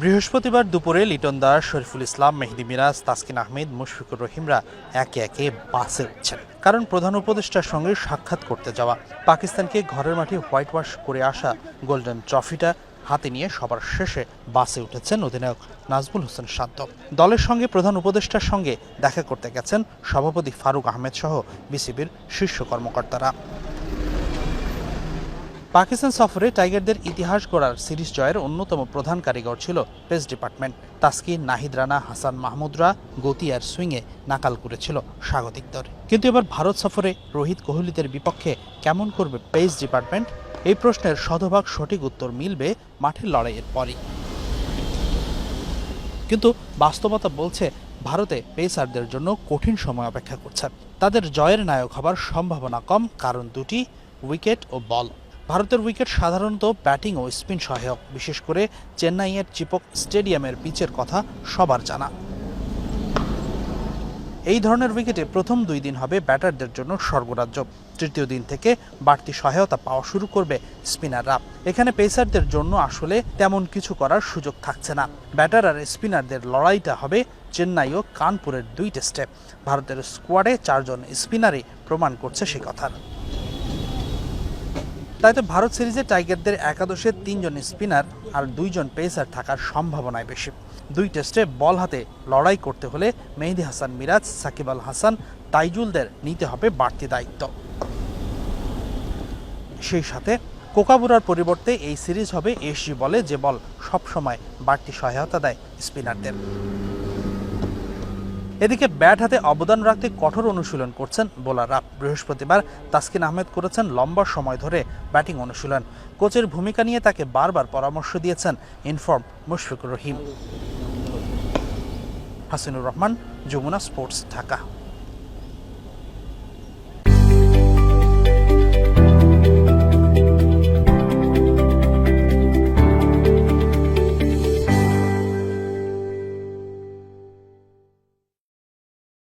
বৃহস্পতিবার দুপুরে লিটন দাস, শরীফুল ইসলাম, মেহেদী মিরাজ, তাসকিন আহমেদ, মুশফিকুর রহিমরা একে একে বাসে উঠছেন। কারণ প্রধান উপদেষ্টার সঙ্গে সাক্ষাৎ করতে যাওয়া। পাকিস্তানকে ঘরের মাঠে হোয়াইট ওয়াশ করে আসা গোল্ডেন ট্রফিটা হাতে নিয়ে সবার শেষে বাসে উঠেছেন অধিনায়ক নাজমুল হোসেন শান্ত। দলের সঙ্গে প্রধান উপদেষ্টার সঙ্গে দেখা করতে গেছেন সভাপতি ফারুক আহমেদ সহ বিসিবির শীর্ষ কর্মকর্তারা। পাকিস্তান সফরে টাইগারদের ইতিহাস গড়ার সিরিজ জয়ের অন্যতম প্রধান কারিগর ছিল পেস ডিপার্টমেন্ট। তাসকিন, নাহিদ রানা, হাসান মাহমুদরা গতি আর সুইংয়ে নাকাল করেছিল স্বাগতিক দল। কিন্তু এবার ভারত সফরে রোহিত কোহলিদের বিপক্ষে কেমন করবে পেস ডিপার্টমেন্ট? এই প্রশ্নের শতভাগ সঠিক উত্তর মিলবে মাঠের লড়াইয়ের পরই। কিন্তু বাস্তবতা বলছে ভারতে পেসারদের জন্য কঠিন সময় অপেক্ষা করছে। তাদের জয়ের নায়ক হবার সম্ভাবনা কম, কারণ দুটি: উইকেট ও বল। ভারতের উইকেট সাধারণত ব্যাটিং ও স্পিন সহায়ক, বিশেষ করে চেন্নাইয়ের চিপক স্টেডিয়ামের পিচের কথা সবার জানা। এই ধরনের উইকেটে প্রথম 2 দিন হবে ব্যাটারদের জন্য স্বর্গরাজ্য। তৃতীয় দিন থেকে বাড়তি সহায়তা পাওয়া শুরু করবে স্পিনাররা। এখানে পেসারদের জন্য আসলে তেমন কিছু করার সুযোগ থাকছে না। ব্যাটার আর স্পিনারদের লড়াইটা হবে চেন্নাই ও কানপুরের 2 টেস্টে। ভারতের স্কোয়াডে 4 জন স্পিনারই প্রমাণ করছে সে কথা। তাই তো ভারত সিরিজে টাইগারদের একাদশে 3 জন স্পিনার আর 2 জন পেসার থাকার সম্ভাবনাই বেশি। 2 টেস্টে বল হাতে লড়াই করতে হলে মেহেদী হাসান মিরাজ, সাকিব আল হাসান, তাইজুলদের নিতে হবে বাড়তি দায়িত্ব। সেই সাথে কোকাবুরার পরিবর্তে এই সিরিজ হবে এসজি বলে, যে বল সবসময় বাড়তি সহায়তা দেয় স্পিনারদের। এদিকে ব্যাট হাতে অবদান রাখতে কঠোর অনুশীলন করছেন বোলাররা। বৃহস্পতিবার তাসকিন আহমেদ করেছেন লম্বা সময় ধরে ব্যাটিং অনুশীলন। কোচের ভূমিকা নিয়ে তাকে বারবার পরামর্শ দিয়েছেন ইনফর্ম মুশফিকুর রহিম। হাসিনুর রহমান, যমুনা স্পোর্টস, ঢাকা।